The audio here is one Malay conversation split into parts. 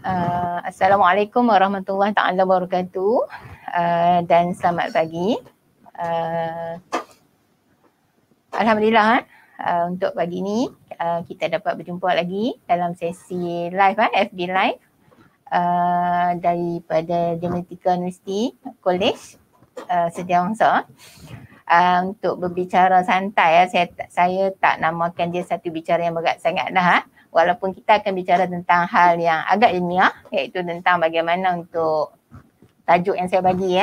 Assalamualaikum warahmatullahi taala wabarakatuh dan selamat pagi. Alhamdulillah untuk pagi ni kita dapat berjumpa lagi dalam sesi live FB live daripada Genetika University College Setiawangsa untuk berbicara santai. Saya tak namakan dia satu bicara yang berat sangat dah. Walaupun kita akan bicara tentang hal yang agak ilmiah, iaitu tentang bagaimana untuk tajuk yang saya bagi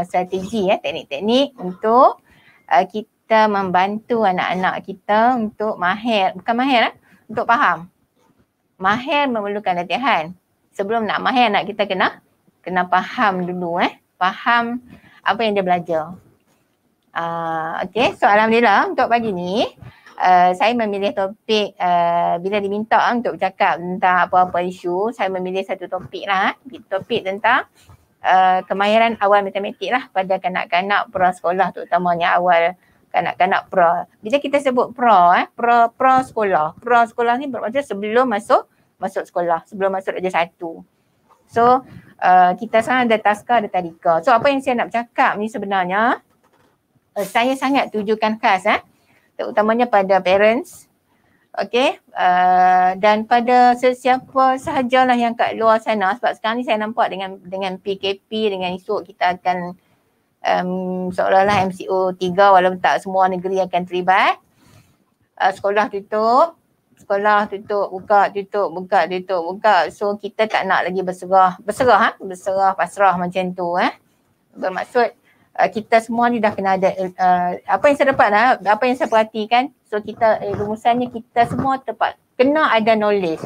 strategi teknik-teknik untuk kita membantu anak-anak kita untuk untuk faham. Mahir memerlukan latihan. Sebelum nak mahir, anak kita kena faham dulu faham apa yang dia belajar. Okey, so alhamdulillah untuk pagi ni saya memilih topik bila diminta untuk bercakap tentang apa-apa isu, saya memilih satu topik lah, topik tentang kemahiran awal matematik lah pada kanak-kanak prasekolah, terutamanya awal kanak-kanak pra. Bila kita sebut prasekolah, prasekolah ni bermaksud sebelum masuk sekolah, sebelum masuk darjah 1. So kita sekarang ada taska, ada tadika. So apa yang saya nak bercakap ni sebenarnya saya sangat tujukan khas terutamanya pada parents, dan pada sesiapa sahajalah yang kat luar sana, sebab sekarang ni saya nampak dengan PKP, dengan isu kita akan seolah-olah MCO 3 walaupun tak semua negeri akan terlibat. Sekolah tutup, buka, tutup, buka. So kita tak nak lagi berserah pasrah macam tu Bermaksud kita semua ni dah kena ada apa yang saya dapat apa yang saya perhatikan, so kita rumusannya kita semua kena ada knowledge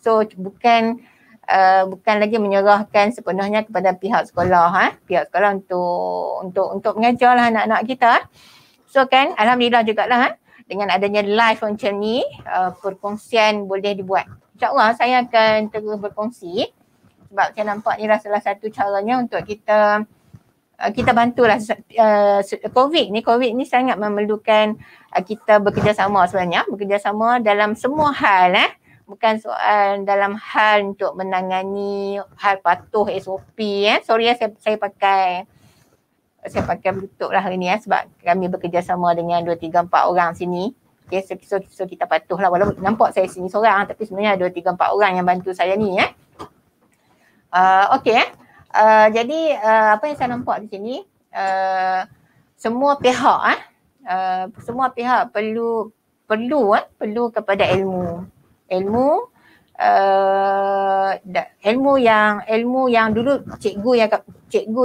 So bukan lagi menyerahkan sepenuhnya kepada pihak sekolah untuk mengajarlah anak-anak kita. So kan alhamdulillah jugalah dengan adanya live macam ni, perkongsian boleh dibuat. InsyaAllah saya akan terus berkongsi sebab saya nampak ni salah satu caranya untuk kita bantulah. COVID ni sangat memerlukan kita bekerjasama sebenarnya, bekerjasama dalam semua hal bukan soal dalam hal untuk menangani hal patuh SOP Sorry saya pakai Bluetooth lah hari ni sebab kami bekerjasama dengan 2, 3, 4 orang sini. Okay, so kita patuh lah, walaupun nampak saya sini seorang tapi sebenarnya 2, 3, 4 orang yang bantu saya ni jadi apa yang saya nampak di sini, semua pihak perlu kepada ilmu yang dulu cikgu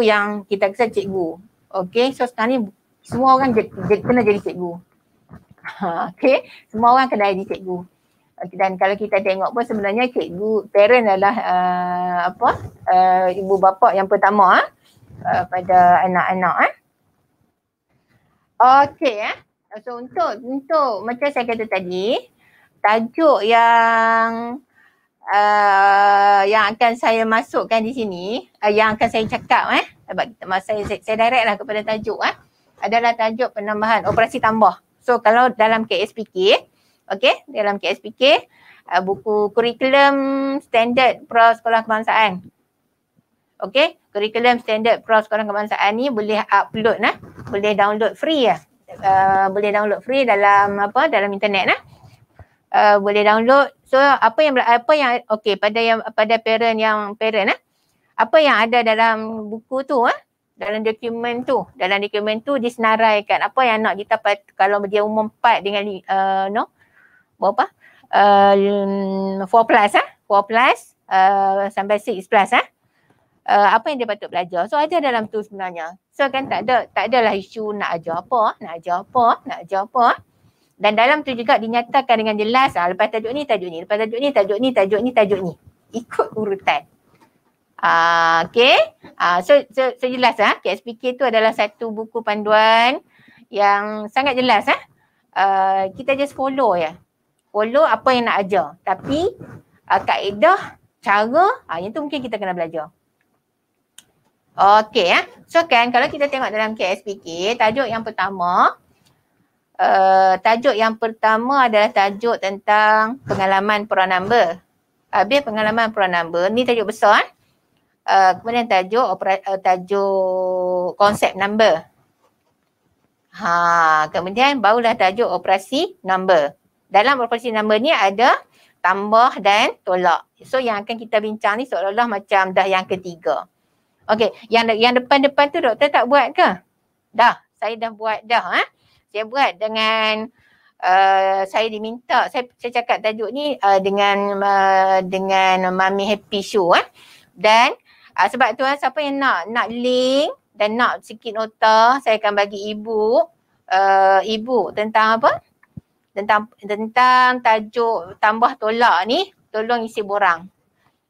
yang kita kata cikgu. Okey, so sekarang ni semua orang kena jadi cikgu. Okey, semua orang kena jadi cikgu. Dan kalau kita tengok pun sebenarnya cikgu, parent adalah ibu bapa yang pertama pada anak-anak Okey so untuk macam saya kata tadi, tajuk yang akan saya masukkan di sini, yang akan saya cakap saya direct lah kepada tajuk adalah tajuk penambahan operasi tambah. So kalau dalam KSPK, dalam KSPK buku kurikulum standard prasekolah kebangsaan. Kurikulum standard prasekolah kebangsaan ni boleh upload boleh download free boleh download free dalam internet boleh download. So apa yang pada parent apa yang ada dalam buku tu dalam dokumen tu disenaraikan apa yang anak kita kalau dia umur 4 dengan berapa 4 plus sampai 6 plus apa yang dia patut belajar. So ada dalam tu sebenarnya. So kan tak adalah isu nak ajar apa. Dan dalam tu juga dinyatakan dengan jelas lepas tajuk ni, lepas tajuk ni. Ikut urutan. So jelas KSPK tu adalah satu buku panduan yang sangat jelas kita just follow apa yang nak ajar, tapi kaedah, cara yang tu mungkin kita kena belajar. So kan kalau kita tengok dalam KSPK, tajuk yang pertama adalah tajuk tentang pengalaman pra number. Habis pengalaman pro number, ni tajuk besar. Kemudian tajuk konsep number. Kemudian barulah tajuk operasi number. Dalam operasi number ni ada tambah dan tolak. So yang akan kita bincang ni seolah-olah macam dah yang ketiga. Okey, yang depan-depan tu doktor tak buat ke? Dah, saya dah buat dah. Saya buat dengan saya diminta, saya cakap tajuk ni dengan Mami Happy Show. Dan sebab tu siapa yang nak link dan nak sikit nota, saya akan bagi ibu tentang apa? Tentang tajuk tambah tolak ni, tolong isi borang.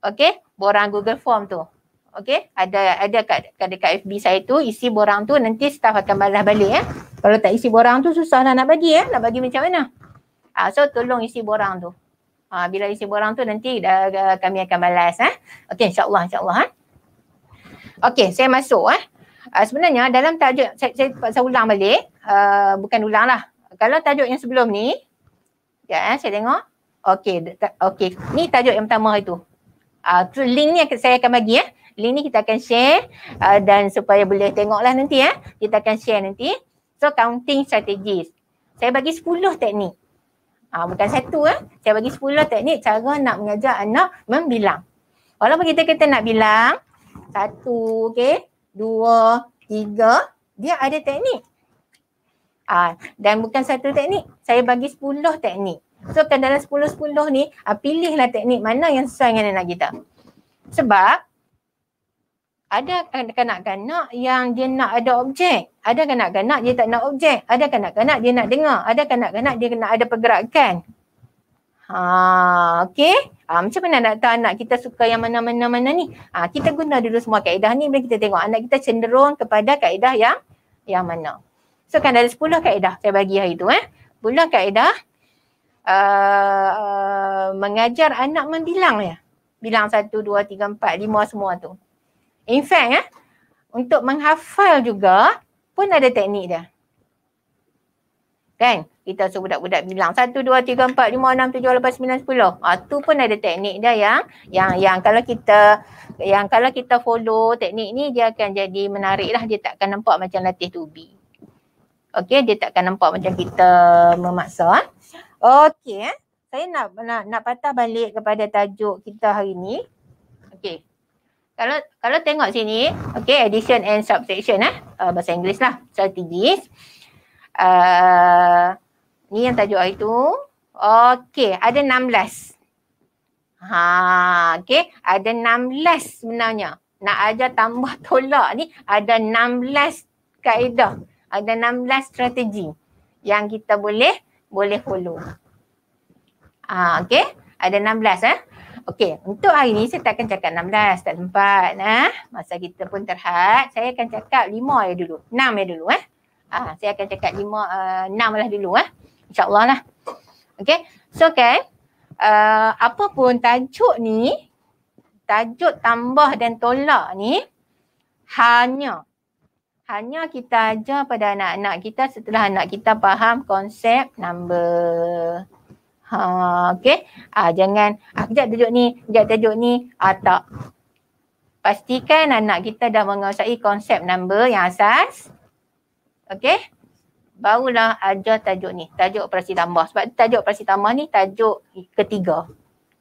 Okey, borang Google Form tu. Okey, ada kat FB saya tu, isi borang tu, nanti staff akan balas balik. Kalau tak isi borang tu susah lah nak bagi. Nak bagi macam mana? So tolong isi borang tu. Bila isi borang tu nanti kami akan balas. Okey, insyaAllah. Okey, saya masuk. Sebenarnya dalam tajuk, saya ulang balik. Bukan ulang lah. Kalau tajuk yang sebelum ni, saya tengok. Okey, ni tajuk yang pertama itu. Link ni saya akan bagi. Link ni kita akan share dan supaya boleh tengoklah nanti. Kita akan share nanti. So counting strategies. Saya bagi 10 teknik. Bukan satu. Saya bagi 10 teknik cara nak mengajar anak membilang. Walaupun kita kata nak bilang 1, 2, 3, dia ada teknik. Dan bukan satu teknik. Saya bagi 10 teknik. So kan dalam 10-10 ni, pilihlah teknik mana yang sesuai dengan anak kita. Sebab ada kanak-kanak yang dia nak ada objek. Ada kanak-kanak dia tak nak objek. Ada kanak-kanak dia nak dengar. Ada kanak-kanak dia nak ada pergerakan. Okey. Macam mana nak tahu anak kita suka yang mana-mana ni? Kita guna dulu semua kaedah ni. Bila kita tengok anak kita cenderung kepada kaedah yang mana. So kan ada 10 kaedah saya bagi hari tu. 10 kaedah mengajar anak membilang ya. Bilang 1, 2, 3, 4, 5 semua tu. In fact, untuk menghafal juga pun ada teknik dia. Kan? Kita suruh budak-budak bilang 1, 2, 3, 4, 5, 6, 7, 8, 9, 10. Tu pun ada teknik dia yang kalau kita follow teknik ni dia akan jadi menarik lah. Dia tak akan nampak macam latih to be. Okey, dia tak akan nampak macam kita memaksa. Okey, saya nak patah balik kepada tajuk kita hari ni. Okey. Kalau tengok sini, okay, addition and subtraction bahasa Inggeris lah, strategies. Ni yang tajuk hari tu. Okay, ada 16. Okay, ada 16 sebenarnya. Nak ajar tambah tolak ni, ada 16 kaedah. Ada 16 strategi yang kita boleh follow. Okay, ada 16 Okey, untuk hari ni saya tak akan cakap 16, tak sempat. Masa kita pun terhad, saya akan cakap 5 ya dulu. 6 ya dulu. Saya akan cakap 6 lah dulu. InsyaAllah lah. Okey, so kan, apa pun tajuk ni, tajuk tambah dan tolak ni, hanya kita ajar pada anak-anak kita setelah anak kita faham konsep number. Okey. Jangan kejap tajuk ni. Tak. Pastikan anak kita dah menguasai konsep number yang asas. Okey. Barulah ajar tajuk ni, tajuk operasi tambah. Sebab tajuk operasi tambah ni tajuk ketiga.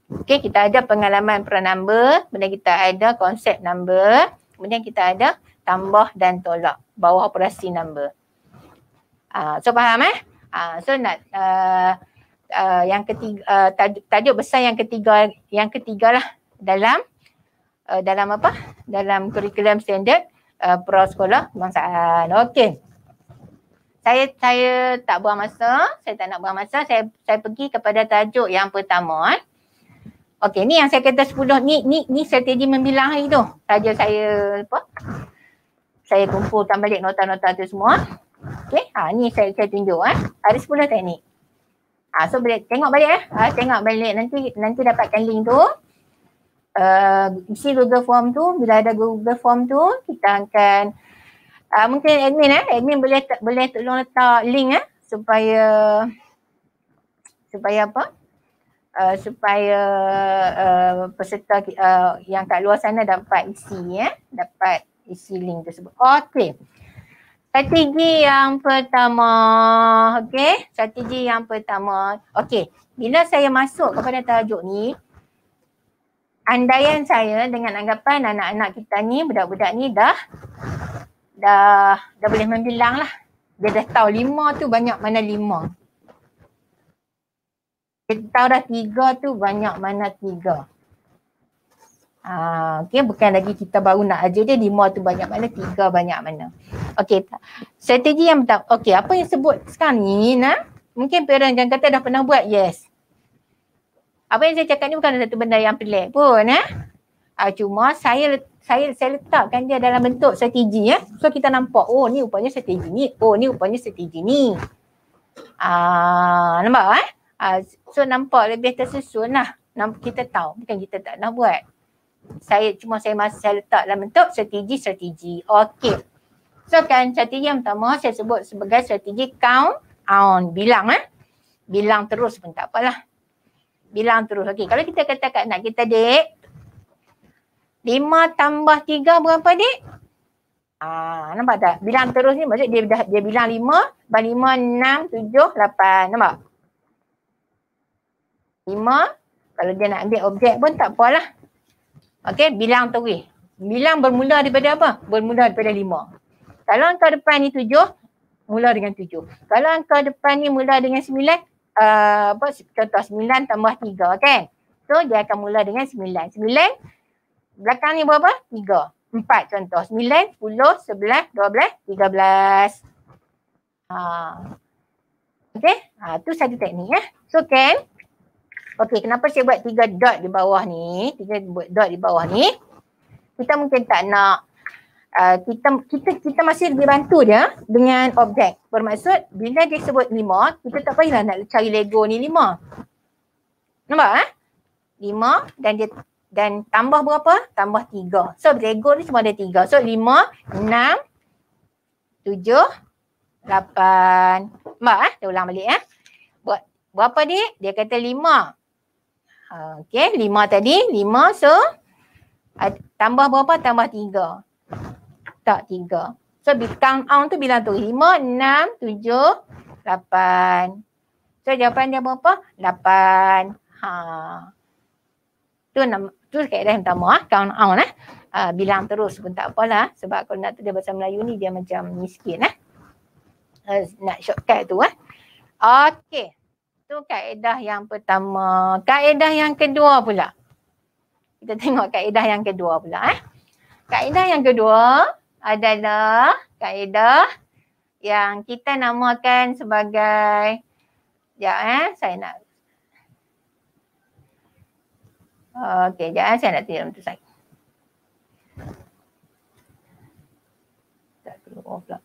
Okey, kita ada pengalaman per number, kemudian kita ada konsep number, kemudian kita ada tambah dan tolak bawah operasi number. So faham so nak yang ketiga, tajuk besar yang ketiga lah dalam apa? Dalam kurikulum standard prasekolah kebangsaan. Okey. Saya tak buang masa, saya tak nak buang masa, saya pergi kepada tajuk yang pertama. Okey, ni yang saya kata 10 ni strategi membilang hari tu. Saja saya saya kumpulkan balik nota-nota tu semua. Okey, ni saya tunjuk ada 10 teknik. So boleh tengok balik tengok balik nanti dapatkan link tu. Isi Google Form tu, bila ada Google Form tu kita akan mungkin admin boleh tolong letak link supaya apa? supaya peserta yang kat luar sana dapat isi dapat isi link tersebut. Okey. Strategi yang pertama, strategi yang pertama. Okey, bila saya masuk kepada tajuk ni, andaian saya dengan anggapan anak-anak kita ni, budak-budak ni dah boleh membilang lah. Dia dah tahu 5 tu banyak mana 5. Dia tahu dah 3 tu banyak mana 3. Okey, bukan lagi kita baru nak ajar dia 5 tu banyak mana, 3 banyak mana. Okey, strategi yang pertama. Okey, apa yang sebut sekarang ni, mungkin parent yang kata dah pernah buat, yes. Apa yang saya cakap ni bukan satu benda yang pelik pun, cuma saya letakkan dia dalam bentuk strategi, So kita nampak, oh ni rupanya strategi ni, oh ni rupanya strategi ni. Nampak so nampak lebih tersusun lah. Kita tahu, bukan kita tak nak buat. Saya letak dalam bentuk strategi. Okey. So kan strategi yang pertama saya sebut sebagai strategi count on. Bilang terus pun tak apalah. Bilang terus. Okey, kalau kita kata kat anak kita, Dek, 5 tambah 3 berapa, Dek? Nampak tak? Bilang terus ni maksud dia bilang 5, 5, 6, 7, 8. Nampak? 5, kalau dia nak ambil objek pun tak apalah. Okey, bilang terus. Bilang bermula daripada apa? Bermula daripada 5. Kalau angka depan ni 7, mula dengan 7. Kalau angka depan ni mula dengan 9, contoh 9 tambah 3 kan? So dia akan mula dengan 9. 9 belakang ni berapa? 3. 4 contoh. 9, 10, 11, 12, 13. Okey, tu satu teknik So kan? Okey, kenapa saya buat 3 dot di bawah ni? 3 dot di bawah ni. Kita mungkin tak nak kita masih dibantu dia dengan objek. Bermaksud bila dia sebut 5, kita tak payahlah nak cari Lego ni 5. Nampak 5 dan tambah berapa? Tambah 3. So Lego ni semua ada 3. So 5, 6, 7, 8. Nampak Saya ulang balik Buat berapa Dik? Dia kata 5. Okey, 5 tadi, 5 so tambah berapa? Tambah 3. Tak 3. So count on tu bilang tu 5, 6, 7, 8. So jawapan dia berapa? 8. Tu kaedah yang pertama count on bilang terus pun tak apalah sebab kalau nak tulis bahasa Melayu ni dia macam ni sikit nak shortcut tu Okey. Tu kaedah yang pertama. Kaedah yang kedua pula. Kita tengok kaedah yang kedua pula. Kaedah yang kedua adalah kaedah yang kita namakan sebagai saya nak okey, saya nak tulis untuk saya. Tak keluar pula.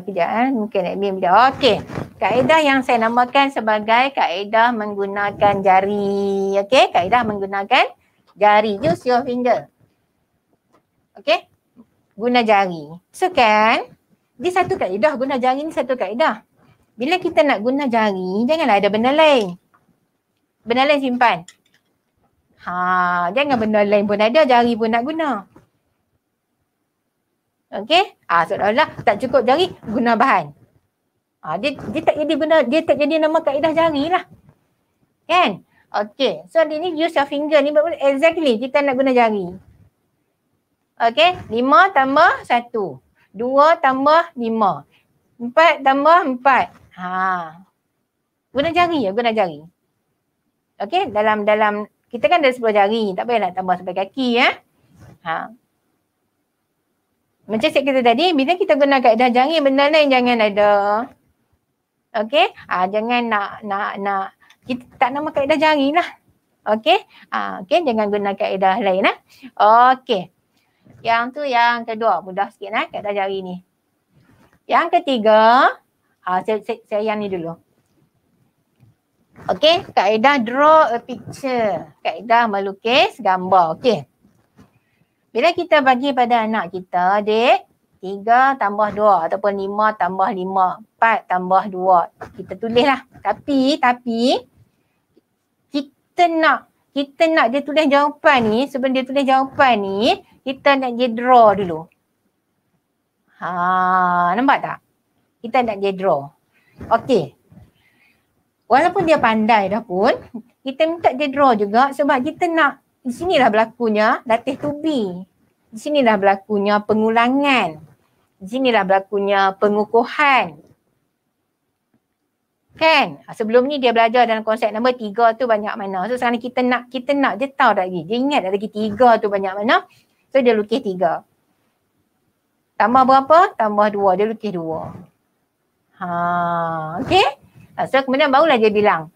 Kejap mungkin admin bila. Okey. Kaedah yang saya namakan sebagai kaedah menggunakan jari. Okey, kaedah menggunakan jari. Use your finger. Okey. Guna jari. So kan, dia satu kaedah, guna jari ni satu kaedah. Bila kita nak guna jari, janganlah ada benda lain. Benda lain simpan. Jangan benda lain pun ada, jari pun nak guna. Okey? Seolah-olah tak cukup jari, guna bahan. Dia tak jadi benda, dia tak jadi nama kaedah jari lah. Kan? Okey. So dia ni use your finger ni exactly kita nak guna jari. Okey? 5 tambah 1. 2 tambah 5. 4 tambah 4. Guna jari ya, guna jari. Okey? Dalam kita kan ada 10 jari, tak payah nak tambah sampai kaki Macam saya kata tadi, bila kita guna kaedah jari, benda lain jangan ada. Okey? Jangan nak kita tak nama kaedah jari lah. Okey? Okey, jangan guna kaedah lain Okey. Yang tu yang kedua, mudah sikit kaedah jari ni. Yang ketiga, saya yang ni dulu. Okey, kaedah draw a picture. Kaedah melukis gambar. Okey. Bila kita bagi pada anak kita, Dek, 3 tambah 2 ataupun 5 tambah 5, 4 tambah 2. Kita tulislah. Tapi kita nak dia tulis jawapan ni, sebelum dia tulis jawapan ni, kita nak dia draw dulu. Nampak tak? Kita nak dia draw. Okey. Walaupun dia pandai dah pun, kita minta dia draw juga sebab kita nak, di sinilah berlakunya latih to be. Di sinilah berlakunya pengulangan. Di sinilah berlakunya pengukuhan. Kan? Sebelum ni dia belajar dalam konsep nombor 3 tu banyak mana. So sekarang kita nak dia tahu tak lagi. Dia ingat tak lagi 3 tu banyak mana. So dia lukis 3. Tambah berapa? Tambah 2. Dia lukis 2. Okay? So kemudian barulah dia bilang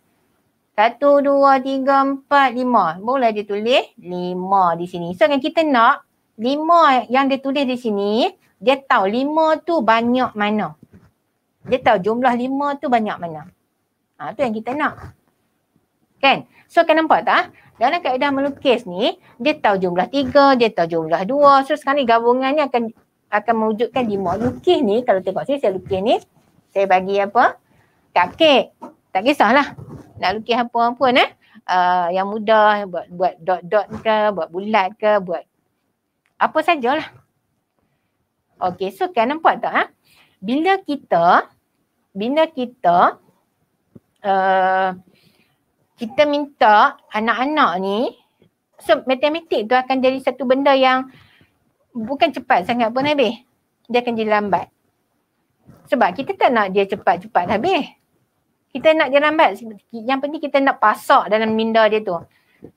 1, 2, 3, 4, 5. Barulah dia tulis 5 di sini. So kan kita nak 5 yang dia tulis di sini, dia tahu 5 tu banyak mana. Dia tahu jumlah 5 tu banyak mana. Tu yang kita nak. Kan? So kan nampak tak? Dalam kaedah melukis ni, dia tahu jumlah 3, dia tahu jumlah 2. So sekarang ni gabungannya akan mewujudkan 5. Lukis ni, kalau tengok sini saya lukis ni, saya bagi apa? Cupcake. Tak kisahlah. Nak lukis apa pun yang mudah, buat dot-dot ke, buat bulat ke, buat apa sajalah. Okey, so kan nampak tak? Bila kita minta anak-anak ni, so matematik tu akan jadi satu benda yang bukan cepat sangat pun habis. Dia akan jadi lambat. Sebab kita tak nak dia cepat-cepat habis. Kita nak dia lambat. Yang penting kita nak pasak dalam minda dia tu.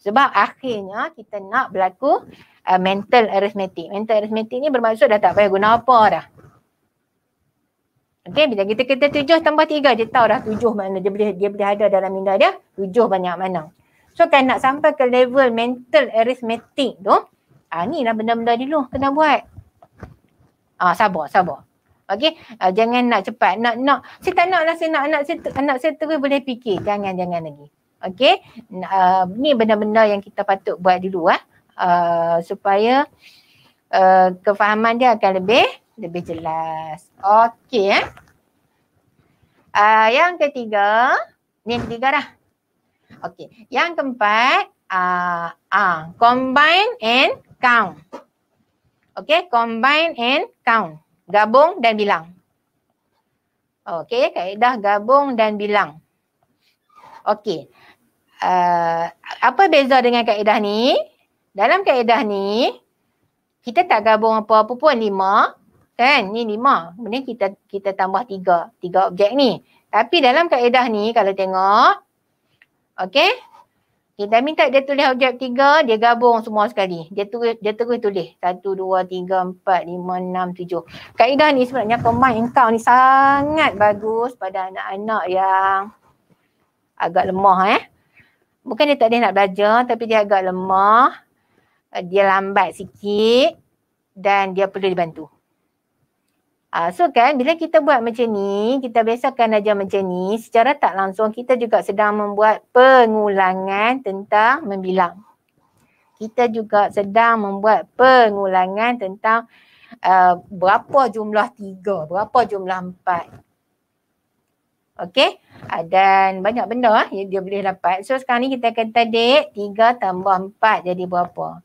Sebab akhirnya kita nak berlaku mental arithmetic. Mental arithmetic ni bermaksud dah tak payah guna apa dah. Okay, bila kita 7 tambah 3, dia tahu dah 7 mana. Dia boleh ada dalam minda dia 7 banyak mana. So kan nak sampai ke level mental arithmetic tu, ni lah benda-benda dulu kena buat. Sabar. Okay, jangan nak cepat. Saya tak nak lah, saya nak anak saya terus boleh fikir. Jangan lagi. Okay, ni benda-benda yang kita patut buat dulu supaya kefahaman dia akan lebih jelas. Okay. Yang ketiga, ni yang ketiga dah. Okay. Yang keempat, combine and count. Okay, combine and count. Gabung dan bilang. Okay, kaedah gabung dan bilang. Okay. Apa beza dengan kaedah ni? Dalam kaedah ni, kita tak gabung apa-apa pun 5. Kan? Ni 5. Kemudian kita tambah 3 objek ni. Tapi dalam kaedah ni kalau tengok, okey, kita minta dia tulis objek 3, dia gabung semua sekali. Dia terus tulis 1, 2, 3, 4, 5, 6, 7. Kaedah ni sebenarnya combine and count ni sangat bagus pada anak-anak yang agak lemah Bukan dia tak ada nak belajar, tapi dia agak lemah, dia lambat sikit dan dia perlu dibantu. So kan bila kita buat macam ni, kita biasakan ajar macam ni, secara tak langsung kita juga sedang membuat pengulangan tentang membilang. Kita juga sedang membuat pengulangan tentang berapa jumlah 3, berapa jumlah 4. Okey, dan banyak benda yang dia boleh dapat. So sekarang ni kita akan tadik 3 tambah 4 jadi berapa.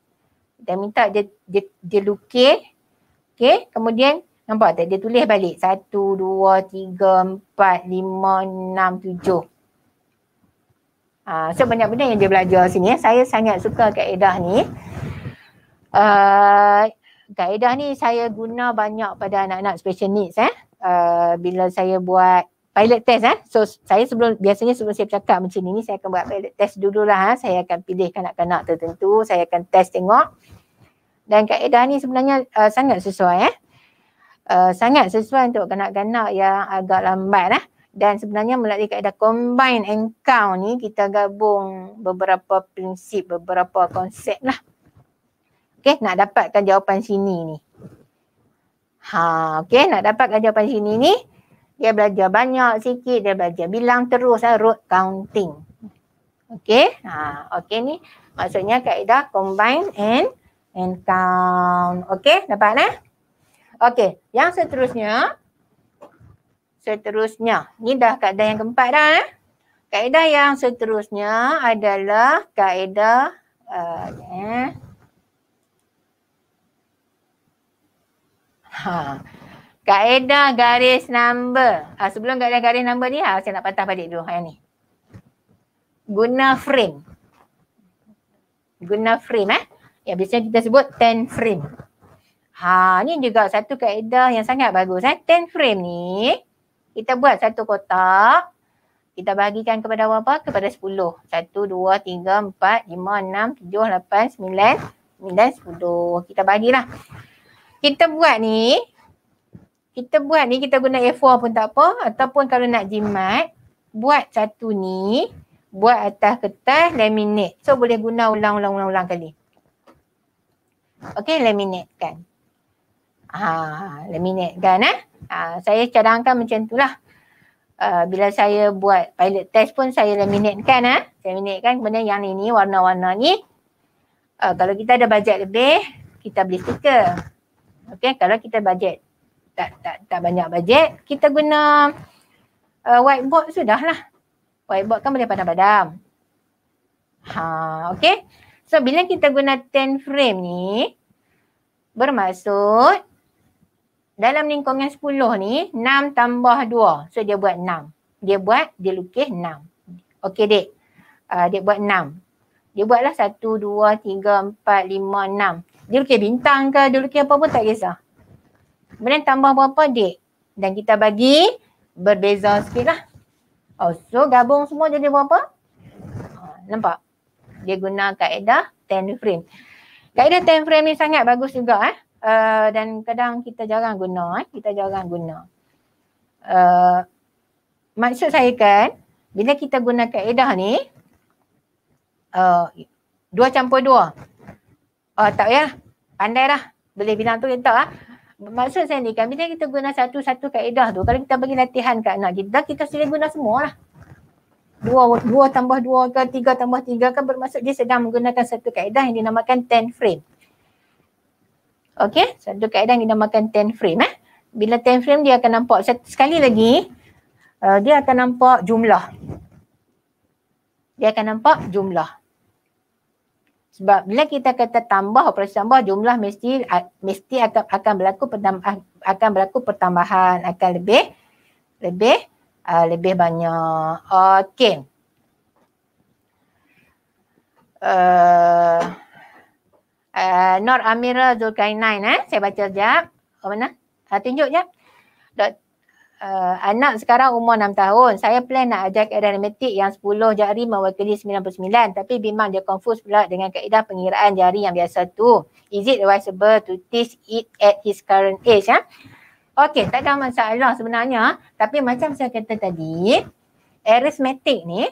Kita minta dia lukis. Okey, kemudian nampak tak? Dia tulis balik. 1, 2, 3, 4, 5, 6, 7. So banyak benda yang dia belajar sini. Saya sangat suka kaedah ni. Kaedah ni saya guna banyak pada anak-anak special needs. Bila saya buat pilot test. So saya biasanya sebelum saya bercakap macam ni, saya akan buat pilot test dululah. Saya akan pilih kanak-kanak tertentu. Saya akan test tengok. Dan kaedah ni sebenarnya sangat sesuai. Sangat sesuai untuk kanak-kanak yang agak lambat dan sebenarnya melalui kaedah combine and count ni kita gabung beberapa prinsip, beberapa konsep lah. Okey, nak dapatkan jawapan sini ni. Okey, nak dapatkan jawapan sini ni, dia belajar banyak sikit, dia belajar bilang terus rote counting. Okey, okey ni maksudnya kaedah combine and count. Okey, dapat Okey, yang seterusnya, ni dah kaedah yang keempat dah. Kaedah yang seterusnya adalah kaedah kaedah garis number. Sebelum kaedah garis number ni, saya nak patah balik dulu yang ni. Guna frame. Guna frame yang biasanya kita sebut 10 frame. Ni juga satu kaedah yang sangat bagus. 10 frame ni, kita buat satu kotak. Kita bahagikan kepada berapa? Kepada 10. 1, 2, 3, 4, 5, 6, 7, 8, 9, 10. Kita bagilah. Kita buat ni, kita guna A4 pun tak apa. Ataupun kalau nak jimat, buat satu ni, buat atas kertas, laminate. So boleh guna ulang kali. Okey, laminate kan. Laminate kan saya cadangkan macam tu lah. Bila saya buat pilot test pun saya laminate kan kemudian yang ni warna-warna ni kalau kita ada bajet lebih kita beli stiker. Okey, kalau kita bajet tak banyak bajet, kita guna whiteboard sudahlah. Whiteboard kan boleh padam-padam. Okey. So bila kita guna 10 frame ni bermaksud dalam lingkungan 10 ni, 6 tambah 2. So, dia buat 6. Dia lukis 6. Okey, Dek. Dia buat 6. Dia buatlah 1, 2, 3, 4, 5, 6. Dia lukis bintang ke, dia lukis apa pun tak kisah. Kemudian tambah berapa, Dek? Dan kita bagi berbeza sikit lah. So, gabung semua jadi berapa? Nampak? Dia guna kaedah 10 frame. Kaedah 10 frame ni sangat bagus juga dan kadang kita jarang guna maksud saya kan bila kita guna kaedah ni 2 campur 2 tak payah pandai dah boleh bilang tu kita maksud saya ni kan bila kita guna satu-satu kaedah tu kalau kita bagi latihan kat anak kita sila guna semua lah 2 tambah 2 ke 3 tambah 3 kan bermaksud dia sedang menggunakan satu kaedah yang dinamakan 10 frame. Okey, satu kaedah yang dinamakan 10 frame Bila 10 frame dia akan nampak sekali lagi dia akan nampak jumlah. Sebab bila kita kata tambah operasi tambah jumlah mesti akan berlaku pertambahan akan lebih banyak. Okey. Nur Amira Zulkarnain saya baca sekejap. Mana? Tunjuk sekejap. Anak sekarang umur 6 tahun. Saya plan nak ajar kaedah aritmetik yang 10 jari mewakili 99. Tapi bimbang dia confuse pula dengan kaedah pengiraan jari yang biasa tu. Is it advisable to teach it at his current age? Okey, tak ada masalah sebenarnya. Tapi macam saya kata tadi, arithmetic ni,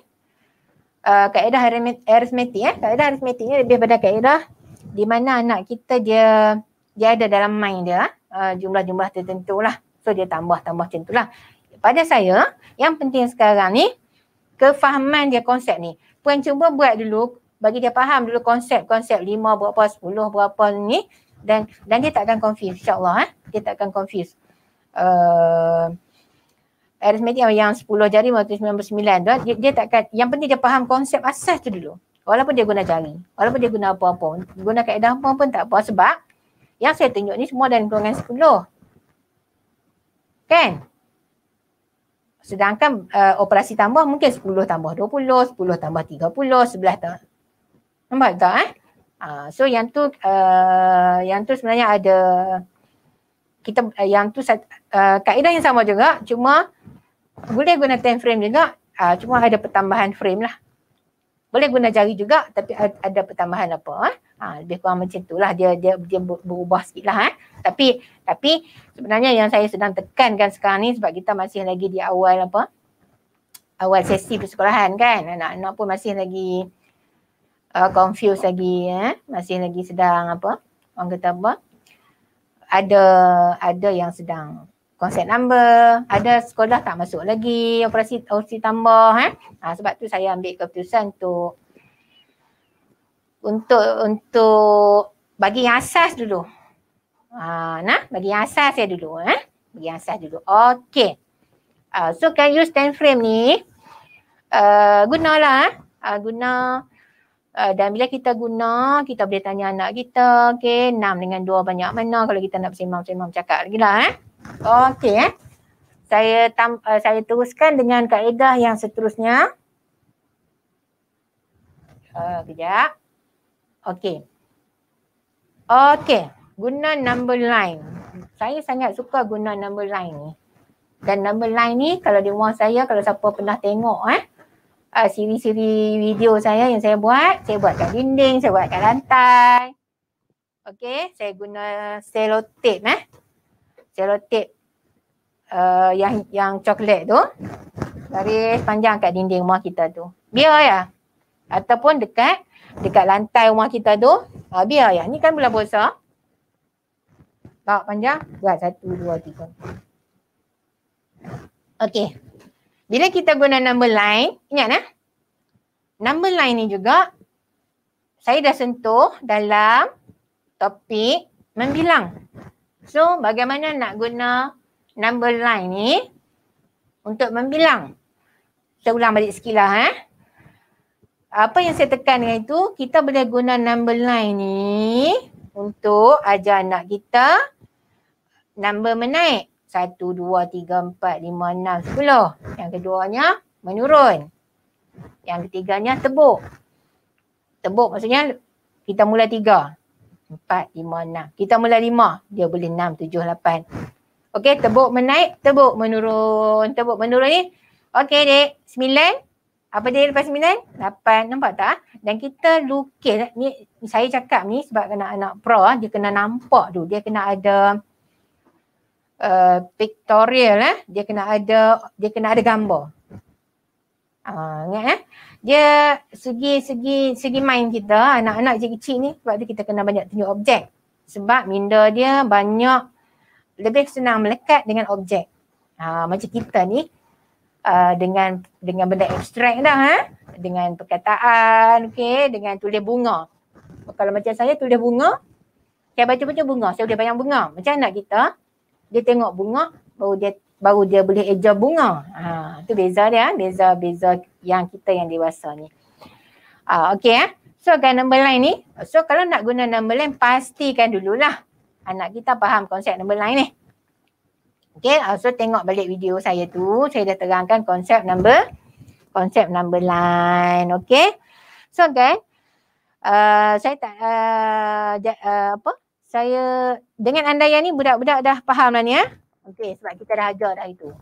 kaedah arithmetic kaedah arithmetic ni lebih pada kaedah di mana anak kita dia ada dalam mind dia jumlah-jumlah tertentu lah. So dia tambah macam tu lah. Pada saya, yang penting sekarang ni, kefahaman dia konsep ni. Puan cuba buat dulu, bagi dia faham dulu konsep 5 berapa, 10 berapa ni. Dan dia tak akan confuse, insyaAllah. Dia tak akan confuse. Arithmetik yang 10 jari 99 dia tak akan, yang penting dia faham konsep asas tu dulu. Walaupun dia guna jari, walaupun dia guna apa-apa, guna kaedah apa pun tak apa sebab yang saya tunjuk ni semua dalam golongan 10. Kan? Sedangkan operasi tambah mungkin 10 tambah 20, 10 tambah 30, 11 tambah. Nampak tak so yang tu sebenarnya ada kita yang tu kaedah yang sama juga, cuma boleh guna 10 frame juga, cuma ada pertambahan frame lah. Boleh guna jari juga tapi ada pertambahan apa lebih kurang macam tu lah, dia berubah sikit lah tapi sebenarnya yang saya sedang tekankan sekarang ni sebab kita masih lagi di awal sesi persekolahan kan, anak-anak pun masih lagi confused lagi masih lagi sedang orang kata ada yang sedang konsep number, ada sekolah tak masuk lagi operasi tambah sebab tu saya ambil keputusan untuk bagi yang asas dulu. Bagi yang asas saya dulu bagi yang asas dulu. Okey. So can use 10 frame ni gunalah. Guna. Dan bila kita guna, kita boleh tanya anak kita, okay, 6 dengan 2 banyak mana kalau kita nak bersemam-semam cakap lagi lah. Okay. Saya teruskan dengan kaedah yang seterusnya. Kejap. Okay. Okay. Guna number line. Saya sangat suka guna number line ni. Dan number line ni kalau di rumah saya, kalau siapa pernah tengok siri-siri video saya yang saya buat kat dinding, saya buat kat lantai. Okay, saya guna selotip selotip yang coklat tu. Garis panjang kat dinding rumah kita tu. Biar ya. Ataupun dekat lantai rumah kita tu, biar ya. Ni kan bulan puasa. Bawa panjang, buat 1, 2, 3. Okay. Bila kita guna number line, ingat number line ni juga saya dah sentuh dalam topik membilang. So, bagaimana nak guna number line ni untuk membilang? Saya ulang balik sikit lah. Apa yang saya tekan dengan itu, kita boleh guna number line ni untuk ajar anak kita number menaik. 1, 2, 3, 4, 5, 6, 10. Yang keduanya menurun. Yang ketiganya tebuk. Tebuk maksudnya kita mula 3, 4, 5, 6. Kita mula 5, dia boleh 6, 7, 8. Okey, tebuk menaik, tebuk menurun. Tebuk menurun ni. Okey dek, 9. Apa dia lepas 9? 8. Nampak tak? Dan kita lukis. Ni saya cakap ni sebab anak-anak pro dia kena nampak tu. Dia kena ada pictorial dia kena ada gambar. Ingat dia segi main kita anak-anak kecil ni, sebab tu kita kena banyak tunjuk objek. Sebab minda dia banyak lebih senang melekat dengan objek. Macam kita ni dengan benda abstrak dah dengan perkataan, okey, dengan tulis bunga. Kalau macam saya tulis bunga, saya baca bunga, saya boleh bayang bunga. Macam anak kita, dia tengok bunga, baru dia boleh eja bunga. Tu beza dia, beza yang kita yang dewasa ni. Okey So kan number line ni, so kalau nak guna number line, pastikan dululah anak kita faham konsep number line ni. Okey, so tengok balik video saya tu, saya dah terangkan konsep number line. Okey. So kan, saya tak saya dengan andaian ni budak-budak dah faham lah ni Okey, sebab kita dah ajar dah itu.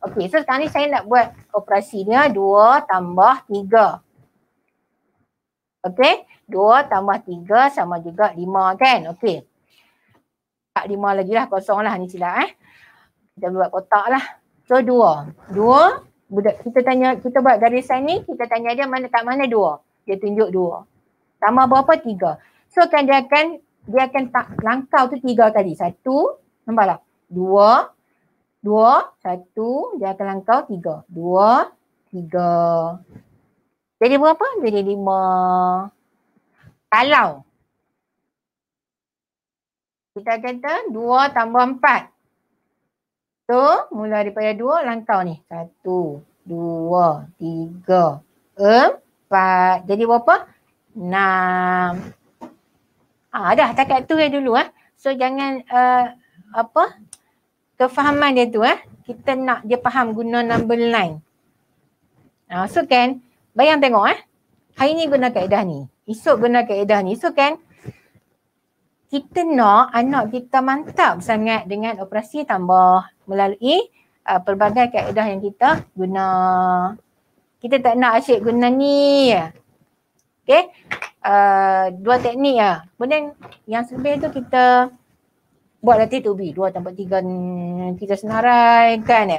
Okey, so sekarang ni saya nak buat operasi dia 2 tambah 3. Okey, 2 tambah 3 sama juga 5 kan? Okey. Tak 5 lagi lah, kosong lah ni silap Kita buat kotak lah. So 2 budak kita buat garisan ni, kita tanya dia kat mana 2. Dia tunjuk 2. Tambah berapa? 3. So kan dia akan tak langkau tu 3 kali. 1, nampak tak? 2, 1, dia akan langkau 3. 2, 3. Jadi berapa? Jadi 5. Kalau kita kata 2 tambah 4. So, mula daripada 2 langkau ni. 1, 2, 3, 4. Jadi berapa? 6. Dah takat tu dulu So jangan kefahaman dia tu kita nak dia faham guna number line. So kan bayang tengok hari ni guna kaedah ni, esok guna kaedah ni. So kan kita nak anak kita mantap sangat dengan operasi tambah melalui pelbagai kaedah yang kita guna. Kita tak nak asyik guna ni. Okay. 2 teknik Kemudian yang selebih tu kita buat latih to be. 2 tambah 3 kita senarai kan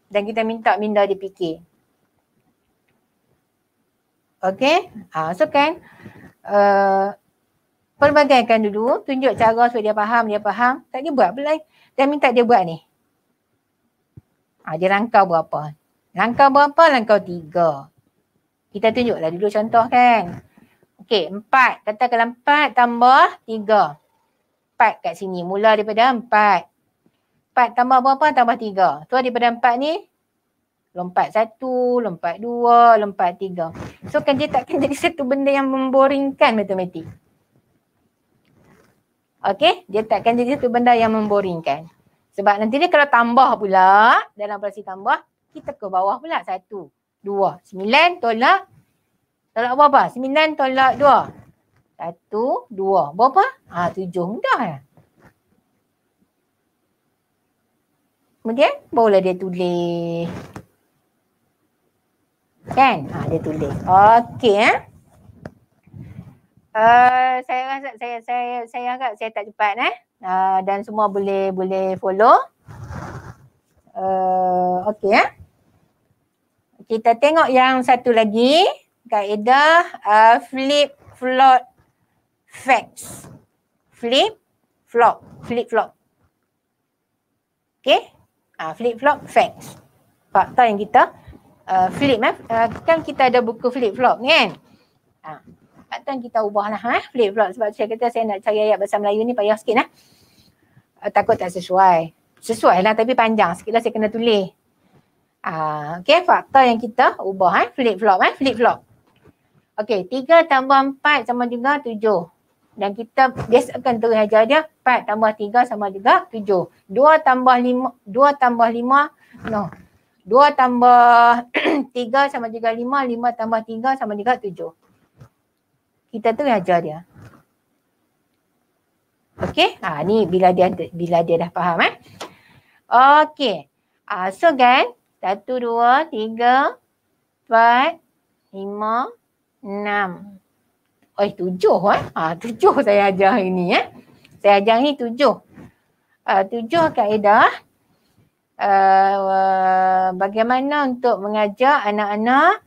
Dan kita minda dia fikir. Okay. So kan pelbagaikan dulu, tunjuk cara supaya dia faham. Tak dia buat pula. Dan minta dia buat ni. Dia langkau berapa? Langkau 3. Kita tunjuklah dulu contoh kan. Okey, 4. Katakanlah 4 tambah 3. 4 kat sini. Mula daripada 4. 4 tambah berapa? Tambah 3. So daripada 4 ni, lompat 1, lompat 2, lompat 3. So kan dia takkan jadi satu benda yang memboringkan matematik. Okey, dia takkan jadi satu benda yang memboringkan. Sebab nanti dia kalau tambah pula, dalam operasi tambah, kita ke bawah pula. 1, 2, 9 tolak berapa? 9 tolak 2. 1, 2. Berapa? 7. Mudah lah. Kemudian barulah dia tulis. Kan? Dia tulis. Okey saya rasa saya agak saya tak cepat dan semua boleh follow. Okey Kita tengok yang satu lagi, kaedah flip flop facts. Flip flop. Okey? Flip flop facts. Fakta yang kita flip kan kita ada buku flip flop ni kan. Fakta yang kita ubahlah flip flop, sebab saya kata saya nak cari ayat bahasa Melayu ni payah sikit takut tak sesuai. Sesuai lah tapi panjang sikit lah, saya kena tulis. Okey, fakta yang kita ubah flip flop flip flop. Okey, 3 tambah 4 sama juga 7. Dan kita biasakan terus ajar dia 4 tambah 3 sama juga 7. 2 tambah 5 no. 2 tambah 3 sama juga 5, 5 tambah 3 sama juga 7. Kita terus ajar dia. Okey, ni bila dia dah faham Okey. So kan 1, 2, 3, 4, 5, 6. 7 7 saya ajar hari ni Saya ajar ni 7. 7 kaedah bagaimana untuk mengajar anak-anak.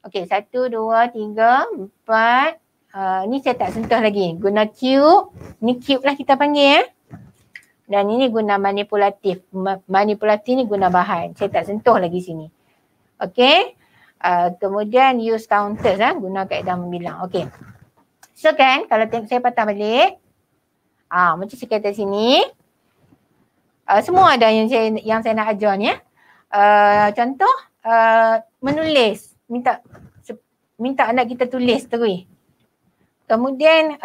Okey, 1, 2, 3, 4. Ni saya tak sentuh lagi. Guna cube. Ni cube lah kita panggil Dan ini guna manipulatif. Manipulatif ni guna bahan. Saya tak sentuh lagi sini. Okey. Kemudian use counters guna kaedah membilang. Okey. So kan kalau tengok saya patah balik. Macam saya kata sini. Semua ada yang saya nak ajar ni contoh menulis. Minta anak kita tulis terus. Kemudian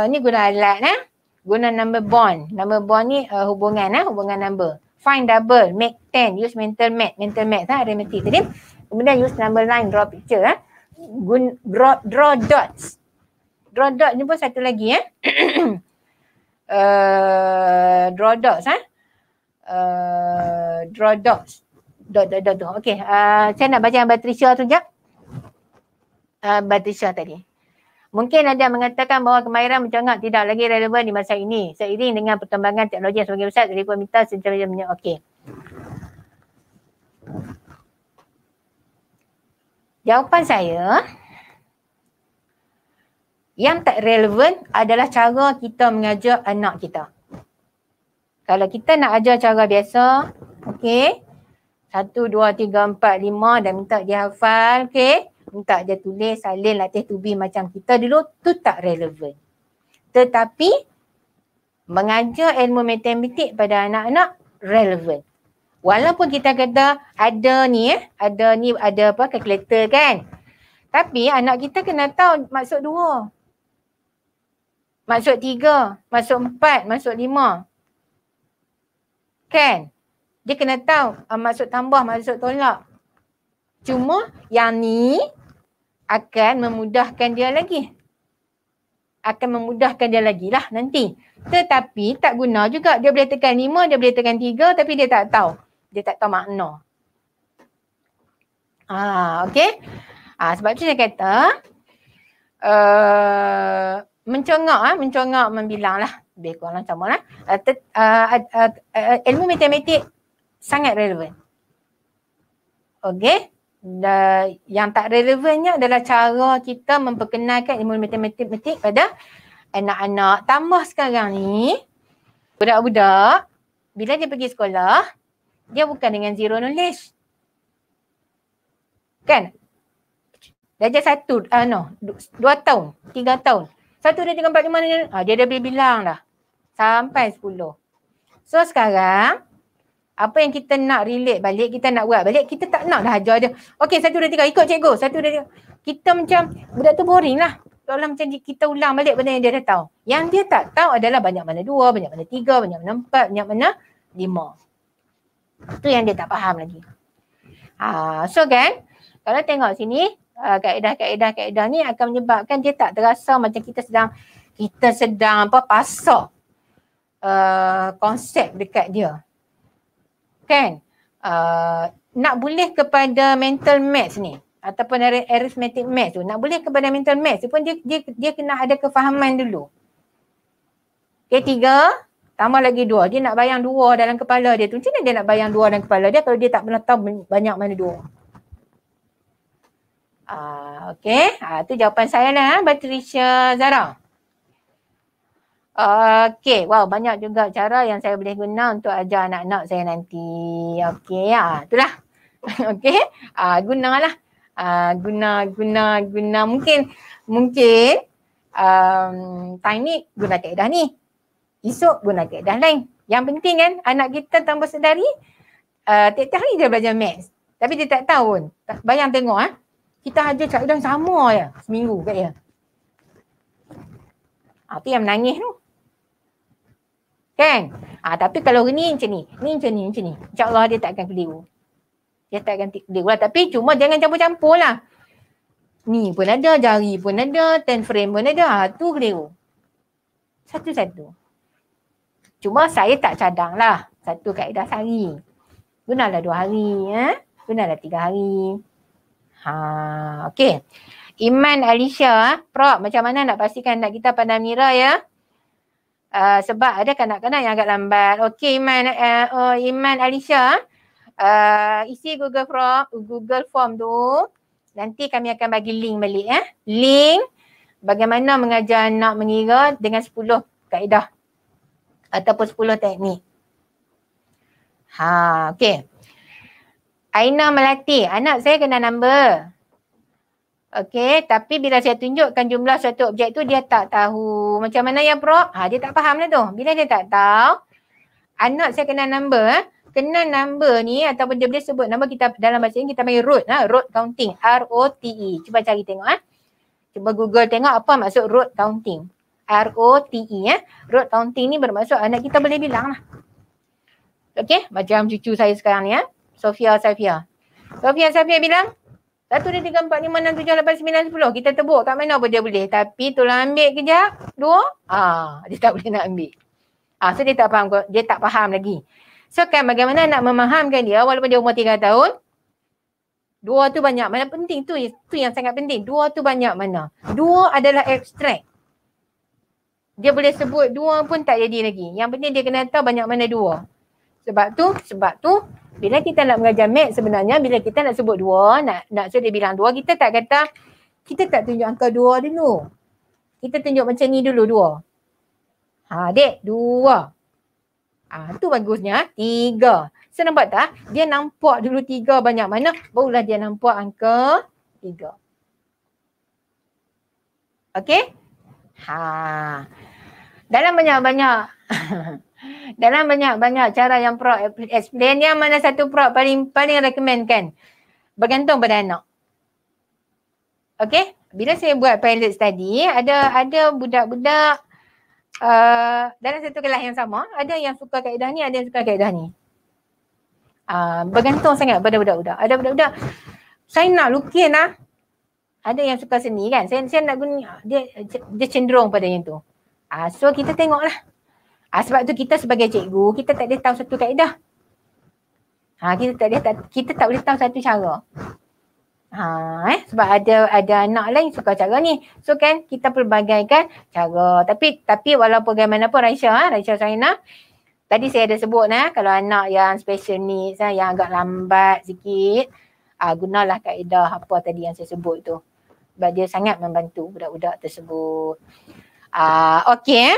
ni guna alat guna number bond. Number bond ni hubungan number. Find double, make 10, use mental math arithmetic tadi. Kemudian use number line, draw picture draw dots. Draw dot ni pun satu lagi draw dots draw dots. Dot. Okey, saya nak baca yang Patricia tu sekejap. Patricia tadi. Mungkin ada yang mengatakan bahawa kemahiran menconggak tidak lagi relevan di masa ini seiring dengan perkembangan teknologi yang semakin besar, telefon pintar sencamnya. Okey. Jawapan saya, yang tak relevan adalah cara kita mengajar anak kita. Kalau kita nak ajar cara biasa, okey, 1, 2, 3, 4, 5 dan minta dia hafal, okey, minta dia tulis, salin, latih to be macam kita dulu, tu tak relevan. Tetapi mengajar ilmu matematik pada anak-anak relevan. Walaupun kita kata ada kalkulator kan. Tapi anak kita kena tahu maksud 2. Maksud 3, maksud 4, maksud 5. Kan? Dia kena tahu maksud tambah, maksud tolak. Cuma yang ni akan memudahkan dia lagi. Lah nanti. Tetapi tak guna juga. Dia boleh tekan 5, dia boleh tekan 3 tapi dia tak tahu. Dia tak tahu makna. Okey. Sebab tu saya kata mencongak membilang lah. Lebih kurang sama lah. Ilmu matematik sangat relevan. Okey. Yang tak relevannya adalah cara kita memperkenalkan ilmu matematik pada anak-anak. Tambah sekarang ni, budak-budak bila dia pergi sekolah, dia bukan dengan zero knowledge. Kan? Darjah 1, 2 tahun, 3 tahun. 1, 2, 3, 4, 5, dia dah boleh bilang dah. Sampai 10. So sekarang, Apa yang kita nak relate balik, kita nak buat balik, kita tak nak dah ajar dia. Okey, 1, 2, 3, ikut cikgu. 1, 2, 3. Kita macam, budak tu boring lah. Kalau macam kita ulang balik benda yang dia dah tahu. Yang dia tak tahu adalah banyak mana 2, banyak mana 3, banyak mana 4, banyak mana 5. Itu yang dia tak faham lagi. So kan, kalau tengok sini, kaedah ni akan menyebabkan dia tak terasa macam kita sedang pasak konsep dekat dia. Kan? Nak boleh kepada mental maths ni ataupun arithmetic maths tu, nak boleh kepada mental maths tu pun dia kena ada kefahaman dulu. Okay, 3 tambah lagi 2. Dia nak bayang 2 dalam kepala dia tu. Macam mana dia nak bayang 2 dalam kepala dia kalau dia tak pernah tahu banyak mana 2? Okay, tu jawapan saya lah, Patricia Zara. Okay, wow, banyak juga cara yang saya boleh guna untuk ajar anak-anak saya nanti. Okay, itulah. Okay, gunalah. Guna. Mungkin time ni guna kaedah ni. Esok guna kaedah lain. Yang penting kan anak kita tanpa sedari tiap-tiap hari dia belajar maths. Tapi dia tak tahu pun. Bayang tengok kita ajar kaedah sama je seminggu kat dia. Tu yang menangis tu. Kan? Tapi kalau ni macam ni. InsyaAllah dia tak akan keliru. Lah. Tapi cuma jangan campur-campur lah. Ni pun ada, jari pun ada, 10 frame pun ada. Tu keliru. Satu-satu. Cuma saya tak cadang lah. Satu kaedah sehari. Gunalah 2 hari. Gunalah 3 hari. Okay. Iman Alicia, Prof, macam mana nak pastikan anak kita pandai mengira ya? Sebab ada kanak-kanak yang agak lambat. Okey Iman Alicia, isi Google Form tu. Nanti kami akan bagi link balik Link bagaimana mengajar anak mengira dengan 10 kaedah ataupun 10 teknik. Okey. Aina Melati, anak saya kena number. Okey, tapi bila saya tunjukkan jumlah satu objek tu dia tak tahu. Macam mana ya Prof? Dia tak faham lah tu. Bila dia tak tahu, anak saya kena number. Kena number ni ataupun dia boleh sebut nama kita dalam bahasa Inggeris kita panggil root. Root counting. R-O-T-E. Cuba cari tengok. Cuba Google tengok apa maksud root counting. R-O-T-E. Root counting ni bermaksud anak kita boleh bilang lah. Okey, macam cucu saya sekarang ni Sofia Safia bilang 1, 2, 3, 4, 5, 6, 7, 8, 9, 10. Kita tebuk kat mana pun dia boleh. Tapi tolong ambil kejap. 2. Dia tak boleh nak ambil. So dia tak faham lagi. So kan bagaimana nak memahamkan dia walaupun dia umur 3 tahun. 2 tu banyak mana penting tu yang sangat penting. 2 tu banyak mana. 2 adalah abstrak. Dia boleh sebut 2 pun tak jadi lagi. Yang penting dia kena tahu banyak mana 2. Sebab tu bila kita nak mengajar maths sebenarnya bila kita nak sebut 2, nak suruh dia bilang 2, kita tak tunjuk angka 2 dulu. Kita tunjuk macam ni dulu 2. Dek, 2. Tu bagusnya 3. So nampak tak? Dia nampak dulu 3 banyak mana, barulah dia nampak angka 3. Okey? Dalam banyak cara yang Prof explain, yang mana satu Prof paling recommend kan? Bergantung pada anak. Okey? Bila saya buat pilot study, ada budak-budak dalam satu kelas yang sama, ada yang suka kaedah ni, ada yang suka kaedah ni. Bergantung sangat pada budak-budak. Ada budak-budak, saya nak lukis lah. Ada yang suka seni kan? Saya nak guna, dia cenderung pada yang tu. So kita tengoklah. Sebab tu kita sebagai cikgu, kita tak boleh tahu satu kaedah. Kita tak boleh tahu satu cara. Sebab ada anak lain suka cara ni. So kan kita pelbagaikan cara. Tapi walaupun bagaimanapun Raisya Saina, tadi saya ada sebut kalau anak yang special needs, yang agak lambat sikit, gunalah kaedah apa tadi yang saya sebut tu. Sebab dia sangat membantu budak-budak tersebut. Okey.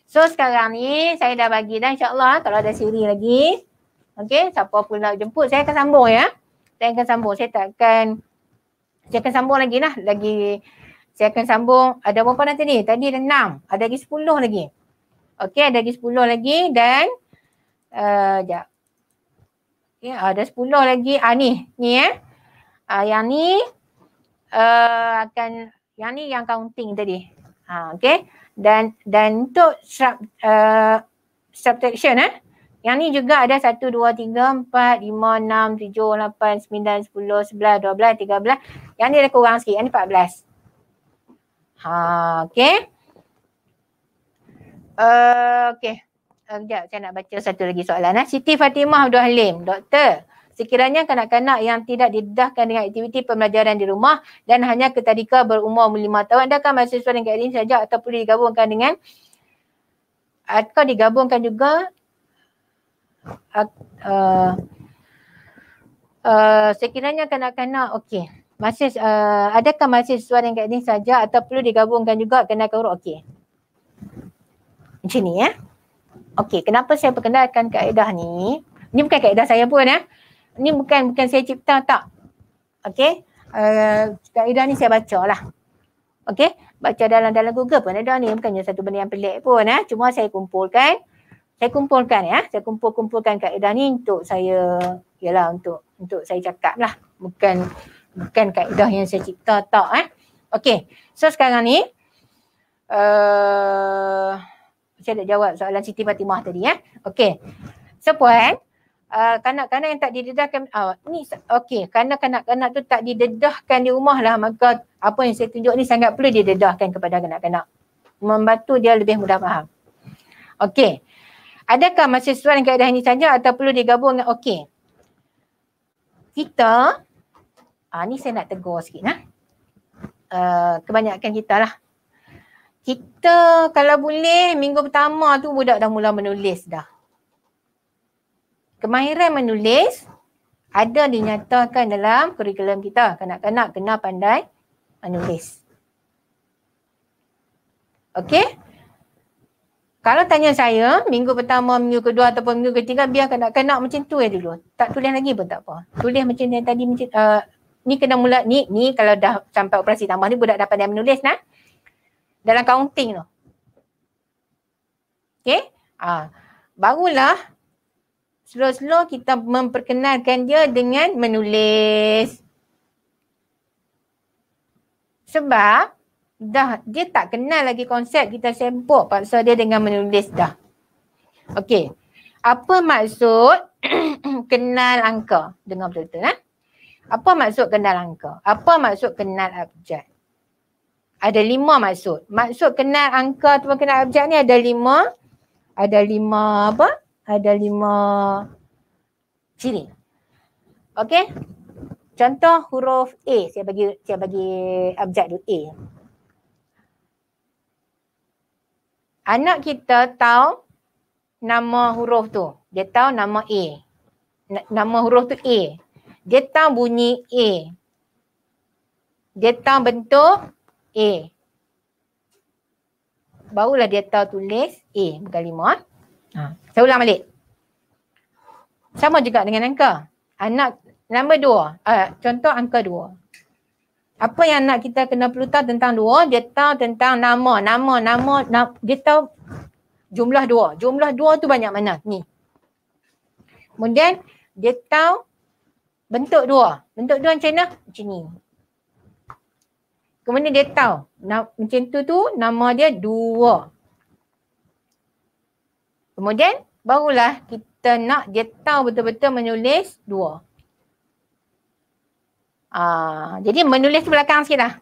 So sekarang ni saya dah bagi dah, insyaAllah kalau ada siri lagi. Okey, siapa pun nak jemput saya akan sambung ya. Saya akan sambung. Saya akan sambung lagi lah. Saya akan sambung. Ada berapa nanti ni? Tadi ada 6. Ada lagi 10 lagi. Okey, ada lagi 10 lagi dan sekejap. Ya, ada 10 lagi. Ni yang ni akan, yang ni yang counting tadi. Okey. Dan untuk subtraction yang ni juga ada 1, 2, 3, 4, 5, 6, 7, 8, 9, 10, 11, 12, 13. Yang ni ada kurang sikit. Yang ni 14. Okey. Okey. Sekejap, saya nak baca satu lagi soalan. Siti Fatimah Abdul Halim. Doktor, sekiranya kanak-kanak yang tidak didedahkan dengan aktiviti pembelajaran di rumah dan hanya ketadika berumur 5 tahun, adakah mahasiswa dengan ini saja atau perlu digabungkan dengan atau digabungkan juga sekiranya kanak-kanak, okey. Adakah mahasiswa dengan ini saja atau perlu digabungkan juga kenalkan huruf? Okey. Macam ni Okey, kenapa saya perkenalkan kaedah ni? Ni bukan kaedah saya pun Ni bukan saya cipta, tak. Okey. Kaedah ni saya baca lah. Okey. Baca dalam Google pun ada ni. Bukannya satu benda yang pelik pun Cuma saya kumpulkan. Saya kumpulkan kaedah ni untuk saya, yalah, untuk saya cakap lah. Bukan kaedah yang saya cipta, tak. Okey. So sekarang ni saya dah jawab soalan Siti Fatimah tadi Okey. So puan, kanak-kanak yang tak didedahkan kerana kanak-kanak tu tak didedahkan di rumah lah, maka apa yang saya tunjuk ni sangat perlu didedahkan kepada kanak-kanak. Membantu dia lebih mudah faham. Okey. Adakah mahasiswa dengan kaedah ini saja atau perlu digabung dengan okey. Kita ni saya nak tegur sikit kebanyakan kita lah. Kita kalau boleh minggu pertama tu budak dah mula menulis dah. Kemahiran menulis ada dinyatakan dalam kurikulum kita. Kanak-kanak kena pandai menulis. Okey? Kalau tanya saya, minggu pertama, minggu kedua ataupun minggu ketiga, biar kanak-kanak macam tu dulu. Tak tulis lagi pun tak apa. Tulis macam yang tadi, ni kena mula, ni kalau dah sampai operasi tambah ni budak dah pandai menulis dalam counting tu. Okey? Barulah slow-slow kita memperkenalkan dia dengan menulis. Sebab dia tak kenal lagi konsep, kita sempuk paksa dia dengan menulis dah. Okey. Apa maksud kenal angka? Dengar betul-betul Apa maksud kenal angka? Apa maksud kenal abjad? Ada 5 maksud. Maksud kenal angka atau kenal abjad ni ada 5 ciri. Okey? Contoh huruf A. Saya bagi abjad dulu A. Anak kita tahu nama huruf tu. Dia tahu nama A. Nama huruf tu A. Dia tahu bunyi A. Dia tahu bentuk A. Barulah dia tahu tulis A, bukan 5. Saya ulang balik. Sama juga dengan angka. Anak nombor 2. Contoh angka 2. Apa yang anak kita kena perlu tahu tentang 2? Dia tahu tentang nama. Dia tahu jumlah 2. Jumlah 2 tu banyak mana? Ni. Kemudian dia tahu bentuk 2. Bentuk 2 macam mana? Macam ni. Kemudian dia tahu macam tu nama dia 2. Kemudian barulah kita nak dia tahu betul-betul menulis 2. Jadi menulis tu belakang sikit lah.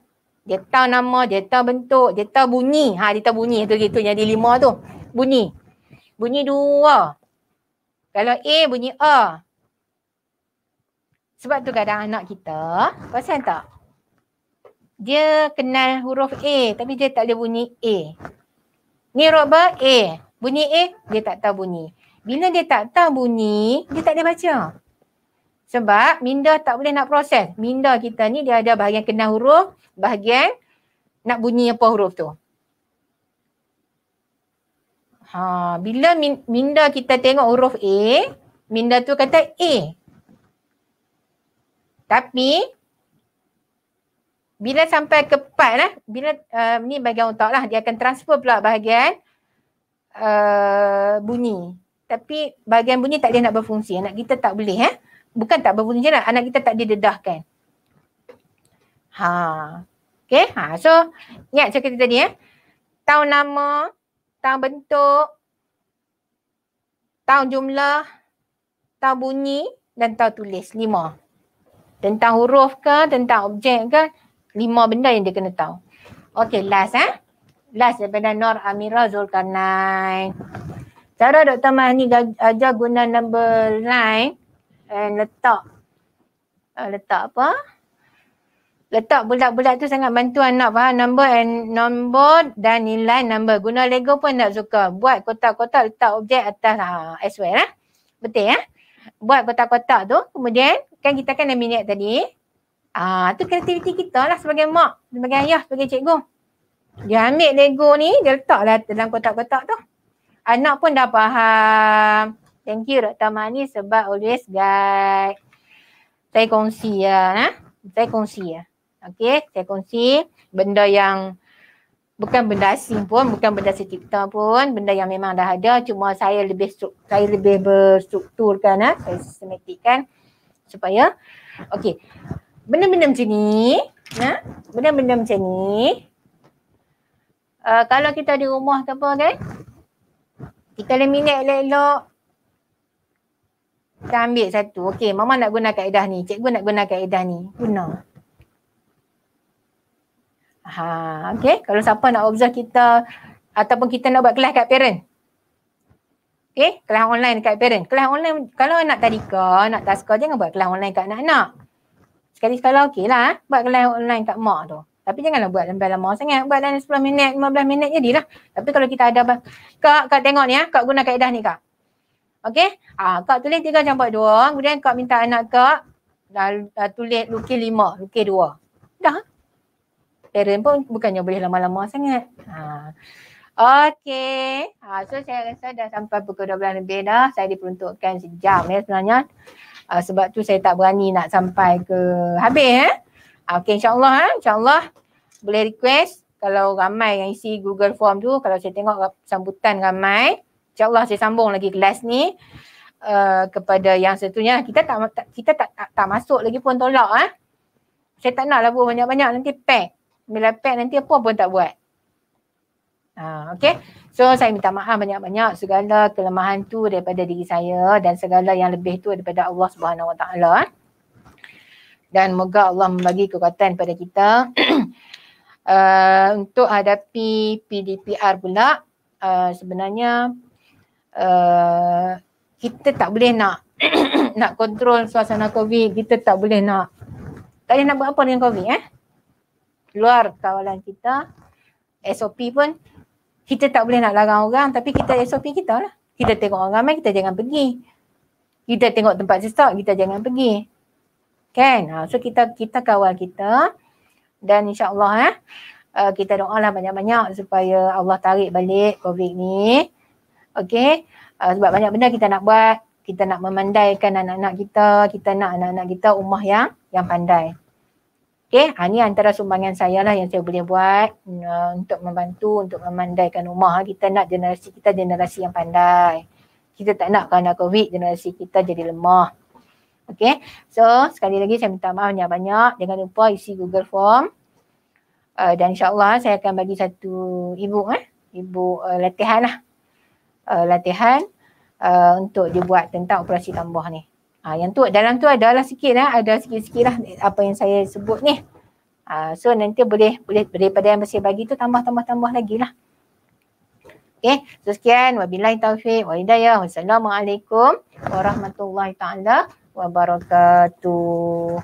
Dia tahu nama, dia tahu bentuk, dia tahu bunyi. Dia tahu bunyi tu gitu yang di 5 tu. Bunyi. Bunyi 2. Kalau A bunyi A. Sebab tu kadang anak kita, perasan tak? Dia kenal huruf A tapi dia tak boleh bunyi A. Ni huruf apa? A. Bunyi A, dia tak tahu bunyi. Bila dia tak tahu bunyi, dia tak boleh baca. Sebab minda tak boleh nak proses. Minda kita ni dia ada bahagian kenal huruf, bahagian nak bunyi apa huruf tu. Bila minda kita tengok huruf A, minda tu kata A. Tapi bila sampai ke part ni bahagian otak lah, dia akan transfer pula bahagian bunyi. Tapi bahagian bunyi tak boleh nak berfungsi. Anak kita tak boleh bukan tak berfungsi lah, anak kita tak didedahkan. Okay, so ingat saya kata tadi tahu nama, tahu bentuk, tahu jumlah, tahu bunyi dan tahu tulis. 5. Tentang huruf ke, tentang objek ke, 5 benda yang dia kena tahu. Okay, last last daripada Nur Amira Zulkarnain. Cara Dr. Mahni ajar guna number line and letak apa? Letak bulat-bulat tu sangat bantu anak faham nombor dan nilai number. Guna Lego pun tak suka. Buat kotak-kotak letak objek atas as well Betul Buat kotak-kotak tu, kemudian kan kita kan dah minat tadi. Tu kreativiti kita lah sebagai mak, sebagai ayah, sebagai cikgu. Dia ambil Lego ni, dia letaklah dalam kotak-kotak tu. Anak pun dah faham. Thank you Dr. Mahni sebab always guide. Saya kongsi Saya kongsi Okay, saya kongsi benda yang bukan benda asing pun, bukan benda secipta pun, benda yang memang dah ada, cuma saya lebih berstrukturkan, saya sistematikkan supaya okey. Benda-benda macam ni, benda-benda macam ni kalau kita di rumah ke apa kan, kita laminate elok-elok, kita ambil satu. Okey, mama nak guna kaedah ni, cikgu nak guna kaedah ni, guna. Okay. Kalau siapa nak observe kita ataupun kita nak buat kelas kat parent. Okay. Kelas online kat parent. Kelas online, kalau nak tadika, nak taska, jangan buat kelas online kat anak-anak. Sekali-sekala okey lah. Buat kelas online kat mak tu. Tapi janganlah buat sampai lama sangat. Buat dalam 10 minit, 15 minit jadilah. Tapi kalau kita ada, Kak tengok ni Kak guna kaedah ni Kak. Okay. Kak tulis 3 campur 2. Kemudian Kak minta anak Kak tulis lukis 5, lukis 2. Dah. Parent pun bukannya boleh lama-lama sangat. Okey. So saya rasa dah sampai pukul 12 lebih dah. Saya diperuntukkan sejam sebenarnya. Sebab tu saya tak berani nak sampai ke habis Okey, insyaAllah boleh request kalau ramai yang isi Google Form tu, kalau saya tengok sambutan ramai, insyaAllah saya sambung lagi kelas ni kepada yang satunya. Kita tak masuk lagi pun tolak Saya tak nak lah buat banyak-banyak, nanti pack. Bila pack nanti apa pun tak buat. Okay. So saya minta maaf banyak-banyak segala kelemahan tu daripada diri saya dan segala yang lebih tu daripada Allah Subhanahu Wa Taala. Dan moga Allah membagi kekuatan pada kita untuk hadapi PDPR pula. Sebenarnya kita tak boleh nak nak kontrol suasana COVID. Kita tak boleh nak buat apa dengan COVID luar kawalan kita, SOP pun kita tak boleh nak larang orang, tapi kita SOP kita lah. Kita tengok orang ramai, kita jangan pergi. Kita tengok tempat sesak, kita jangan pergi. Kan? So kita kawal kita dan insyaAllah kita doalah banyak-banyak supaya Allah tarik balik COVID ni. Okay? Sebab banyak benda kita nak buat, kita nak memandaikan anak-anak kita nak anak-anak kita ummah yang pandai. Okay, ini antara sumbangan saya lah yang saya boleh buat untuk membantu, untuk memandaikan rumah. Kita nak generasi kita generasi yang pandai. Kita tak nak kerana COVID generasi kita jadi lemah. Okay, so sekali lagi saya minta maaf banyak-banyak. Jangan lupa isi Google Form. Dan insyaAllah saya akan bagi satu ibu latihan lah. Latihan untuk dibuat tentang operasi tambah ni. Yang tu dalam tu adalah sikit ada sikit-sikit lah apa yang saya sebut ni. So nanti boleh daripada yang saya bagi tu tambah lagi lah. Okay, so sekian. Wabillahi taufiq wa hidayah. Wassalamualaikum warahmatullahi taala wabarakatuh.